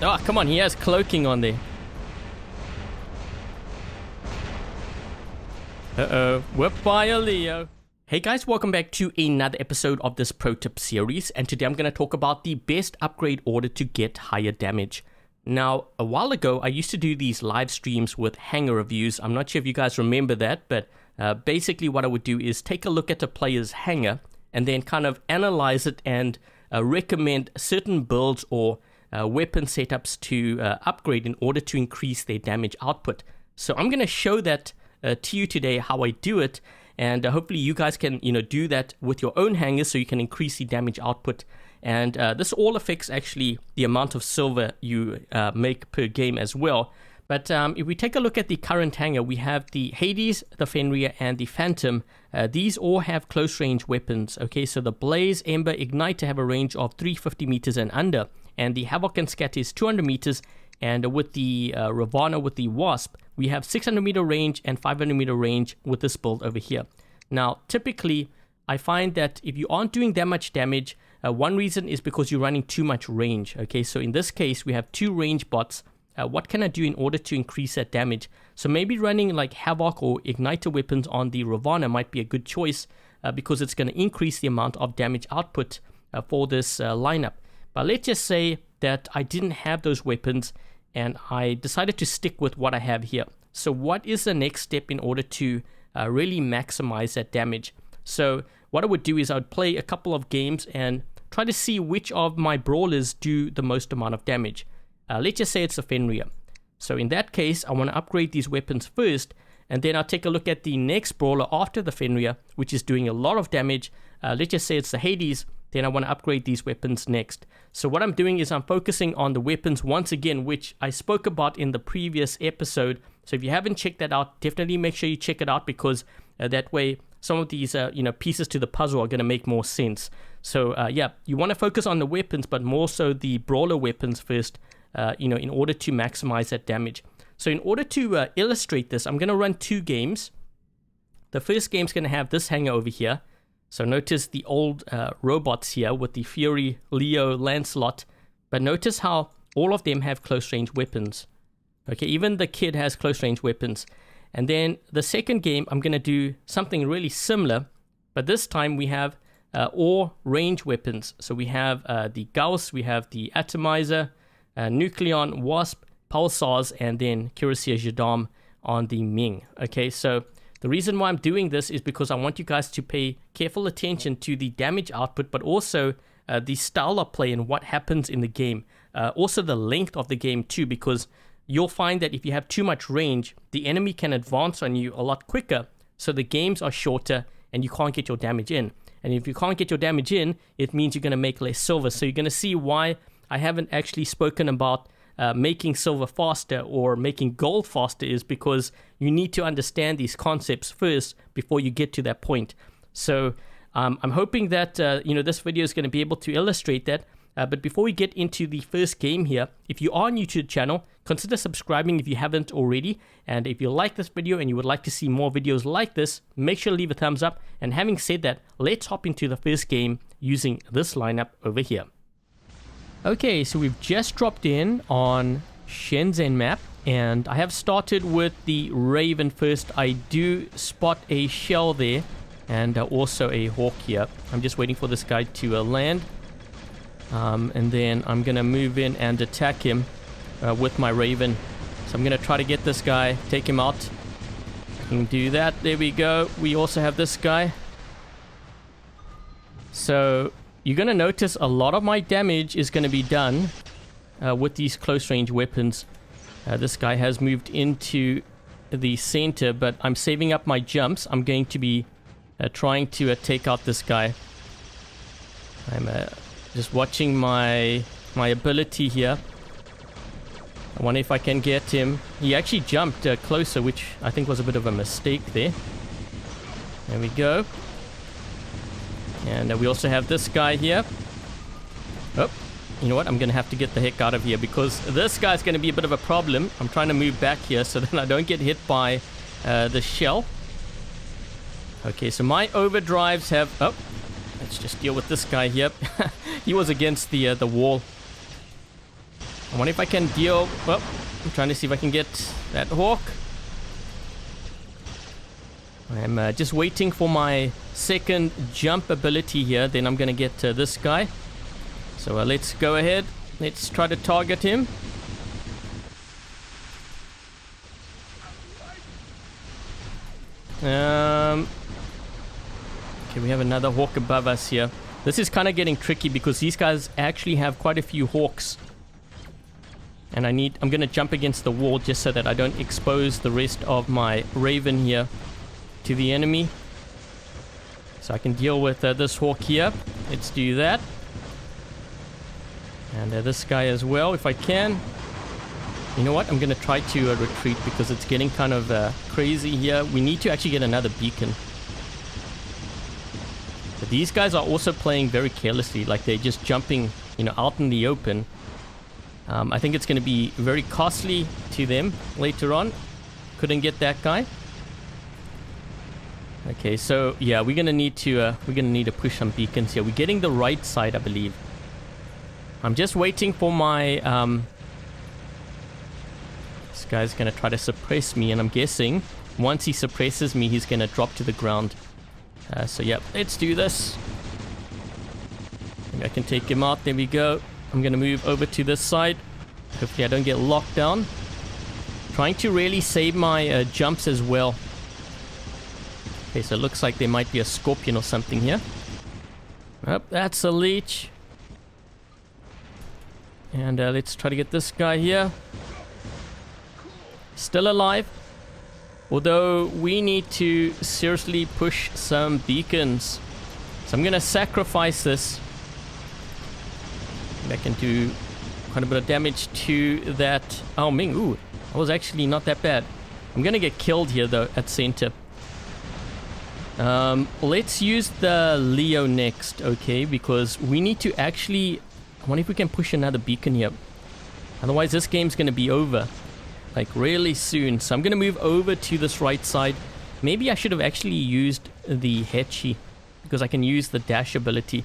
Oh, come on, he has cloaking on there. Uh-oh, whipped by a Leo. Hey guys, welcome back to another episode of this pro tip series, and today I'm going to talk about the best upgrade order to get higher damage. Now, a while ago, I used to do these live streams with Hangar reviews. I'm not sure if you guys remember that, but basically what I would do is take a look at a player's Hangar and then kind of analyze it and recommend certain builds or weapon setups to upgrade in order to increase their damage output. So I'm going to show that to you today, how I do it, and hopefully you guys can do that with your own hangars so you can increase the damage output. And this all affects actually the amount of silver you make per game as well. But if we take a look at the current hangar, we have the Hades, the Fenrir, and the Phantom. These all have close range weapons. Okay, so the Blaze, Ember, Igniter have a range of 350 meters and under, and the Havoc and Scatter is 200 meters. And with the Ravana, with the Wasp, we have 600 meter range and 500 meter range with this build over here. Now, typically, I find that if you aren't doing that much damage, one reason is because you're running too much range. Okay, so in this case, we have two range bots. What can I do in order to increase that damage? So maybe running like Havoc or Igniter weapons on the Ravana might be a good choice because it's going to increase the amount of damage output for this lineup. But let's just say that I didn't have those weapons and I decided to stick with what I have here. So what is the next step in order to really maximize that damage? So what I would do is I would play a couple of games and try to see which of my brawlers do the most amount of damage. Let's just say it's a Fenrir. So in that case, I want to upgrade these weapons first, and then I'll take a look at the next brawler after the Fenrir, which is doing a lot of damage. Let's just say it's the Hades. Then I want to upgrade these weapons next. So what I'm doing is I'm focusing on the weapons once again, which I spoke about in the previous episode. So if you haven't checked that out, definitely make sure you check it out, because that way some of these pieces to the puzzle are going to make more sense. So yeah, you want to focus on the weapons, but more so the brawler weapons first, in order to maximize that damage. So in order to illustrate this, I'm going to run two games. The first game is going to have this hangar over here. So notice the old robots here with the Fury, Leo, Lancelot. But notice how all of them have close range weapons. Okay, even the kid has close range weapons. And then the second game, I'm going to do something really similar. But this time we have all range weapons. So we have the Gauss, we have the Atomizer, Nucleon, Wasp, Pulsars, and then Cuirassier Gendarme on the Ming. Okay, so the reason why I'm doing this is because I want you guys to pay careful attention to the damage output, but also the style of play and what happens in the game. Also the length of the game too, because you'll find that if you have too much range, the enemy can advance on you a lot quicker. So the games are shorter and you can't get your damage in. And if you can't get your damage in, it means you're going to make less silver. So you're going to see why I haven't actually spoken about making silver faster or making gold faster, is because you need to understand these concepts first before you get to that point. So I'm hoping that this video is going to be able to illustrate that. But before we get into the first game here, if you are new to the channel, consider subscribing if you haven't already. And if you like this video and you would like to see more videos like this, make sure to leave a thumbs up. And having said that, let's hop into the first game using this lineup over here. Okay, so we've just dropped in on Shenzhen map, and I have started with the Raven first. I do spot a shell there, and also a hawk here. I'm just waiting for this guy to land, and then I'm gonna move in and attack him with my Raven. So I'm gonna try to get this guy, take him out. I can do that. There we go. We also have this guy. So you're going to notice a lot of my damage is going to be done with these close range weapons. This guy has moved into the center, but I'm saving up my jumps. I'm going to be trying to take out this guy. I'm just watching my ability here. I wonder if I can get him. He actually jumped closer, which I think was a bit of a mistake there. There we go. And we also have this guy here. Oh, you know what? I'm going to have to get the heck out of here because this guy's going to be a bit of a problem. I'm trying to move back here so that I don't get hit by the shell. Okay, so my overdrives have... Oh, let's just deal with this guy here. He was against the wall. I wonder if I can deal... Well, I'm trying to see if I can get that hawk. I'm just waiting for my second jump ability here. Then I'm going to get this guy. So let's go ahead. Let's try to target him. Okay, we have another hawk above us here. This is kind of getting tricky because these guys actually have quite a few hawks. And I'm going to jump against the wall just so that I don't expose the rest of my raven here to the enemy. So I can deal with this hawk here. Let's do that. And this guy as well, if I can. You know what? I'm going to try to retreat because it's getting kind of crazy here. We need to actually get another beacon. But these guys are also playing very carelessly. Like they're just jumping, out in the open. I think it's going to be very costly to them later on. Couldn't get that guy. Okay, so yeah, we're gonna need to push some beacons here. We're getting the right side, I believe. I'm just waiting for my this guy's gonna try to suppress me, and I'm guessing once he suppresses me, he's gonna drop to the ground. So yeah, let's do this. Maybe I can take him out. There we go. I'm gonna move over to this side. Hopefully I don't get locked down. Trying to really save my jumps as well. Okay, so it looks like there might be a scorpion or something here. Oh, that's a leech. And let's try to get this guy here. Still alive. Although we need to seriously push some beacons. So I'm going to sacrifice this. I can do quite a bit of damage to that. Oh, Ming. Ooh, that was actually not that bad. I'm going to get killed here, though, at center. Let's use the Leo next, okay? Because we need to actually... I wonder if we can push another beacon here. Otherwise, this game's going to be over. Like, really soon. So I'm going to move over to this right side. Maybe I should have actually used the Hechi. Because I can use the dash ability.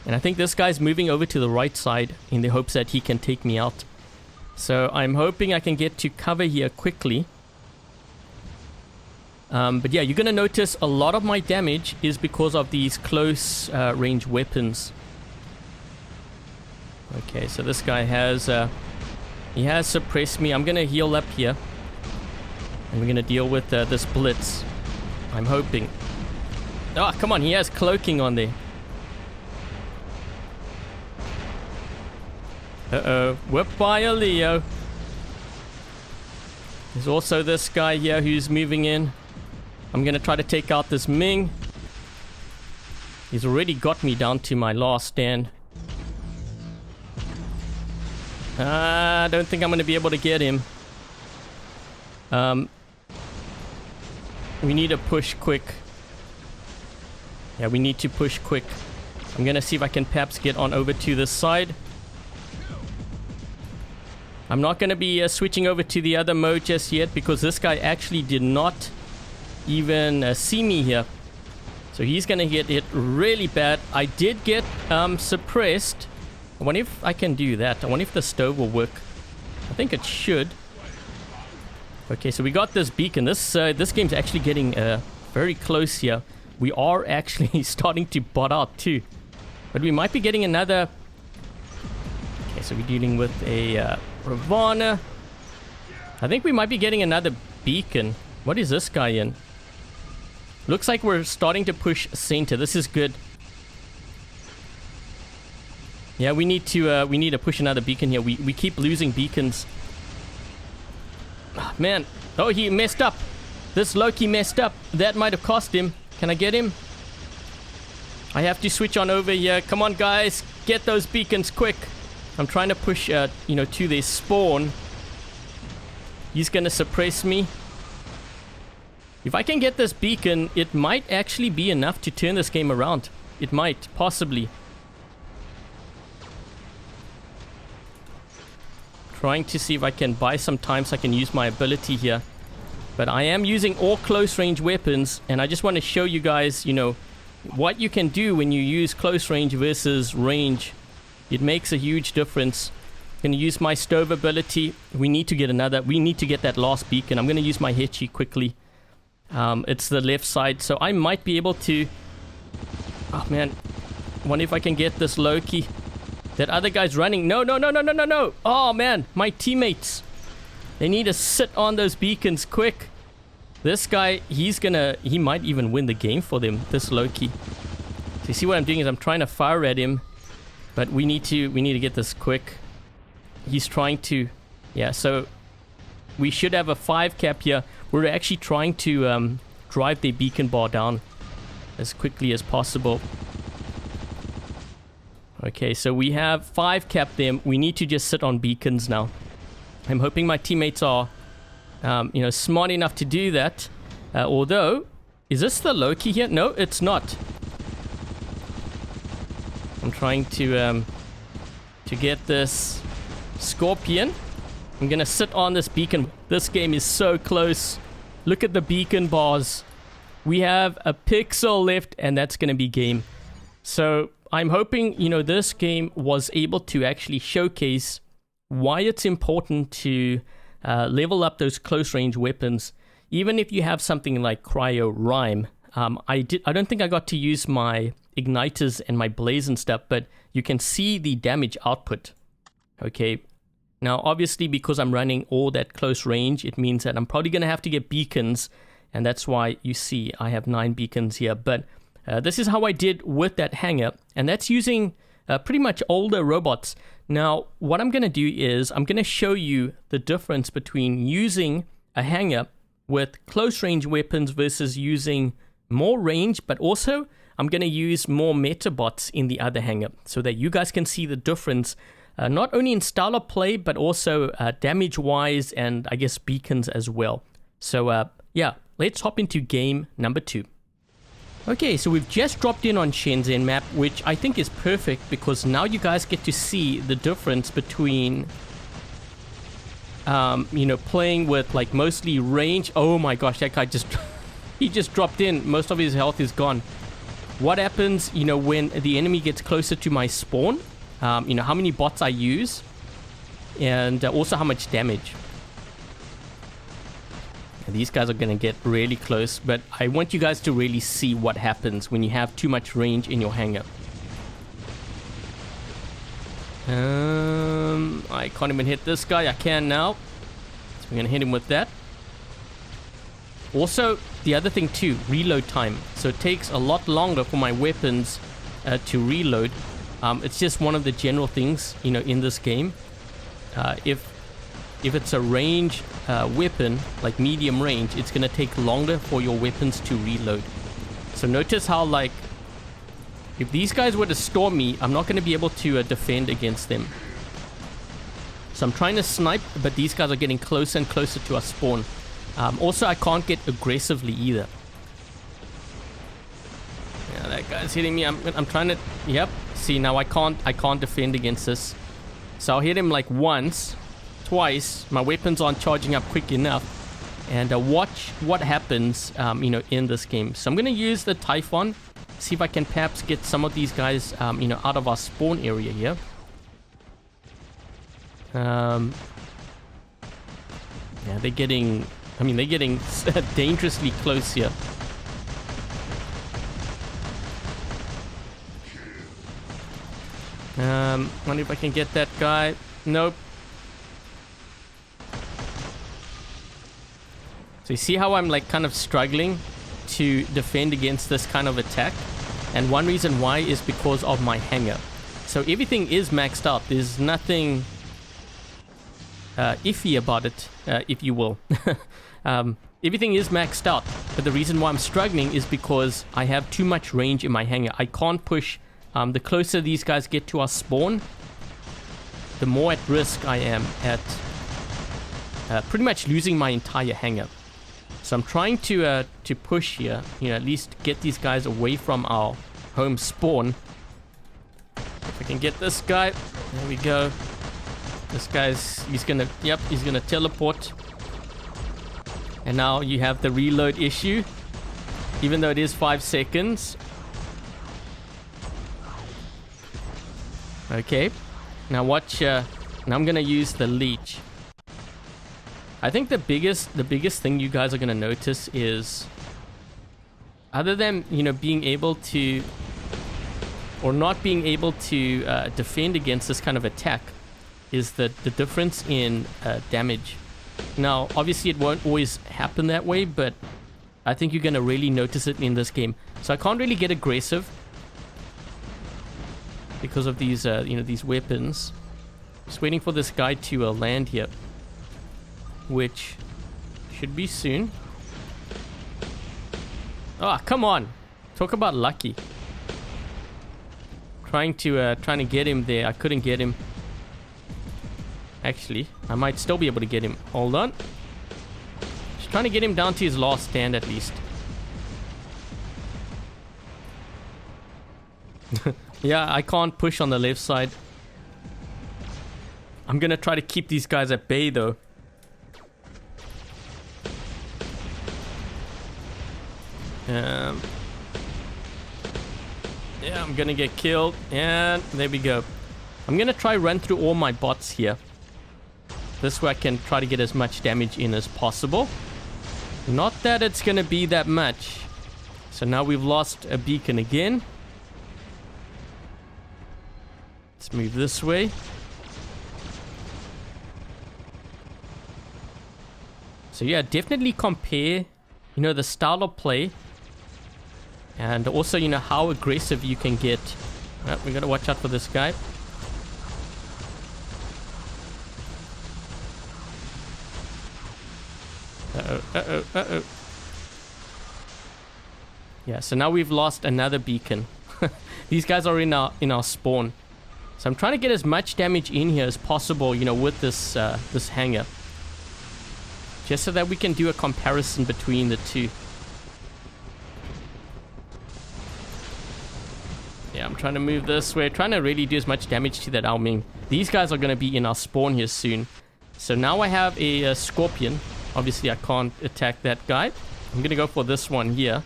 And I think this guy's moving over to the right side in the hopes that he can take me out. So I'm hoping I can get to cover here quickly. But yeah, you're going to notice a lot of my damage is because of these close range weapons. Okay, so this guy has... he has suppressed me. I'm going to heal up here. And we're going to deal with this blitz. I'm hoping. Oh, come on. He has cloaking on there. Uh-oh. Whipped by a Leo. There's also this guy here who's moving in. I'm going to try to take out this Ming. He's already got me down to my last stand. I don't think I'm going to be able to get him. We need to push quick. Yeah, we need to push quick. I'm going to see if I can perhaps get on over to this side. I'm not going to be switching over to the other mode just yet because this guy actually did not even see me here. So he's going to get hit really bad. I did get suppressed. I wonder if I can do that. I wonder if the stove will work. I think it should. Okay, so we got this beacon. This game's actually getting very close here. We are actually starting to bot out too. But we might be getting another... Okay, so we're dealing with a Ravana. I think we might be getting another beacon. What is this guy in? Looks like we're starting to push center. This is good. Yeah, we need to push another beacon here. We keep losing beacons. Oh, man. Oh, he messed up. This Loki messed up. That might have cost him. Can I get him? I have to switch on over here. Come on, guys. Get those beacons quick. I'm trying to push, to their spawn. He's going to suppress me. If I can get this beacon, it might actually be enough to turn this game around. It might, possibly. Trying to see if I can buy some time so I can use my ability here. But I am using all close range weapons, and I just want to show you guys, what you can do when you use close range versus range. It makes a huge difference. Gonna use my stove ability. We need to get that last beacon. I'm gonna use my Hetchy quickly. It's the left side, so I might be able to... Oh man, wonder if I can get this Loki. That other guy's running. No. Oh man, my teammates. They need to sit on those beacons quick. This guy, he might even win the game for them, this Loki. So you see what I'm doing is I'm trying to fire at him, but we need to get this quick. He's trying to, yeah, so we should have a 5 cap here. We're actually trying to drive the beacon bar down as quickly as possible. Okay, so we have 5 cap them. We need to just sit on beacons now. I'm hoping my teammates are, smart enough to do that. Although, is this the Loki here? No, it's not. I'm trying to get this Scorpion. I'm gonna sit on this beacon. This game is so close. Look at the beacon bars. We have a pixel left, and that's gonna be game. So I'm hoping, this game was able to actually showcase why it's important to level up those close range weapons. Even if you have something like Cryo Rhyme. I don't think I got to use my igniters and my blaze and stuff, but you can see the damage output. Okay. Now, obviously, because I'm running all that close range, it means that I'm probably going to have to get beacons, and that's why you see I have 9 beacons here. But this is how I did with that hangar, and that's using pretty much older robots. Now, what I'm going to do is I'm going to show you the difference between using a hangar with close range weapons versus using more range, but also I'm going to use more metabots in the other hangar so that you guys can see the difference. Not only in style of play, but also damage-wise and I guess beacons as well. So yeah, let's hop into game number 2. Okay, so we've just dropped in on Shenzhen map, which I think is perfect because now you guys get to see the difference between, playing with like mostly range. Oh my gosh, that guy he just dropped in. Most of his health is gone. What happens, when the enemy gets closer to my spawn? How many bots I use, and also how much damage. And these guys are going to get really close, but I want you guys to really see what happens when you have too much range in your hangar. I can't even hit this guy. I can now. So we're going to hit him with that. Also, the other thing too, reload time. So it takes a lot longer for my weapons to reload. It's just one of the general things, in this game. If it's a range weapon, like medium range, it's going to take longer for your weapons to reload. So notice how, like, if these guys were to storm me, I'm not going to be able to defend against them. So I'm trying to snipe, but these guys are getting closer and closer to our spawn. Also, I can't get aggressively either. Yeah, that guy's hitting me. I'm trying to... Yep. See, now I can't defend against this. So I'll hit him like once, twice. My weapons aren't charging up quick enough. And watch what happens, in this game. So I'm going to use the Typhon. See if I can perhaps get some of these guys, out of our spawn area here. Yeah, they're getting dangerously close here. Wonder if I can get that guy. Nope. So you see how I'm like kind of struggling to defend against this kind of attack? And one reason why is because of my hangar. So everything is maxed out. There's nothing iffy about it, if you will. Everything is maxed out. But the reason why I'm struggling is because I have too much range in my hangar. I can't push. The closer these guys get to our spawn, the more at risk I am at pretty much losing my entire hangar. So I'm trying to push here, at least get these guys away from our home spawn. If I can get this guy, there we go. This guy's, he's gonna teleport. And now you have the reload issue, even though it is 5 seconds. Okay, now watch And I'm gonna use the leech. I think the biggest thing you guys are gonna notice is, other than, you know, being able to, or not being able to defend against this kind of attack, is the difference in damage. Now, obviously it won't always happen that way, but I think you're gonna really notice it in this game. So I can't really get aggressive because of these, you know, these weapons. Just waiting for this guy to land here, which should be soon. Oh, come on! Talk about lucky. Trying to get him there. I couldn't get him. Actually, I might still be able to get him. Hold on. Just trying to get him down to his last stand at least. Yeah, I can't push on the left side. I'm gonna try to keep these guys at bay though. Yeah, I'm gonna get killed. And there we go. I'm gonna try run through all my bots here. This way I can try to get as much damage in as possible. Not that it's gonna be that much. So now we've lost a beacon again. Let's move this way. So yeah, definitely compare, you know, the style of play. And also, you know, how aggressive you can get. We gotta watch out for this guy. Uh-oh. Yeah, so now we've lost another beacon. These guys are in our spawn. So I'm trying to get as much damage in here as possible, you know, with this this hangar. Just so that we can do a comparison between the two. Yeah, I'm trying to move this way. Trying to really do as much damage to that Alming. These guys are going to be in our spawn here soon. So now I have a scorpion. Obviously, I can't attack that guy. I'm going to go for this one here.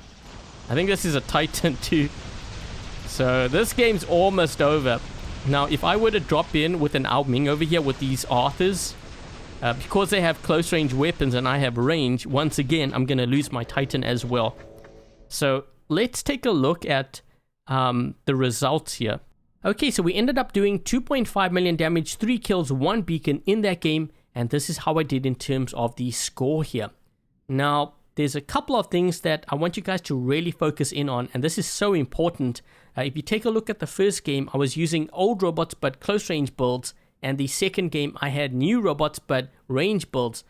I think this is a Titan too. So this game's almost over. Now, if I were to drop in with an Alming over here with these Arthurs, because they have close range weapons and I have range, once again, I'm going to lose my Titan as well. So let's take a look at the results here. Okay, so we ended up doing 2.5 million damage, 3 kills, 1 beacon in that game. And this is how I did in terms of the score here. Now, there's a couple of things that I want you guys to really focus in on. And this is so important. If you take a look at the first game, I was using old robots but close range builds. And the second game, I had new robots but range builds.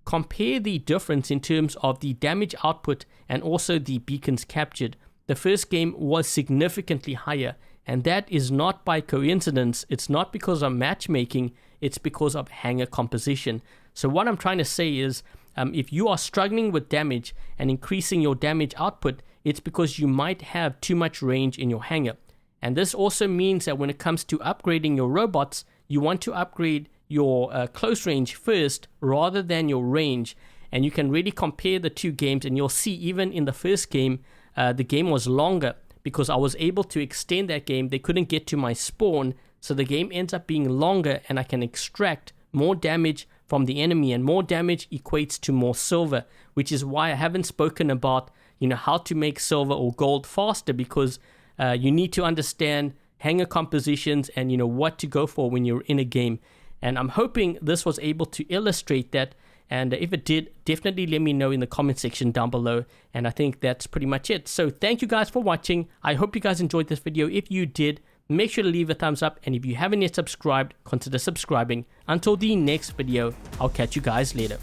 Compare the difference in terms of the damage output and also the beacons captured. The first game was significantly higher. And that is not by coincidence. It's not because of matchmaking. It's because of hangar composition. So what I'm trying to say is, if you are struggling with damage and increasing your damage output, it's because you might have too much range in your hangar. And this also means that when it comes to upgrading your robots, you want to upgrade your close range first rather than your range. And you can really compare the two games, and you'll see even in the first game, the game was longer because I was able to extend that game. They couldn't get to my spawn, so the game ends up being longer and I can extract more damage from the enemy, and more damage equates to more silver, which is why I haven't spoken about, you know, how to make silver or gold faster, because you need to understand hangar compositions and, you know, what to go for when you're in a game. And I'm hoping this was able to illustrate that. And if it did, definitely let me know in the comment section down below. And I think that's pretty much it. So thank you guys for watching. I hope you guys enjoyed this video. If you did, make sure to leave a thumbs up. And if you haven't yet subscribed, consider subscribing. Until the next video, I'll catch you guys later.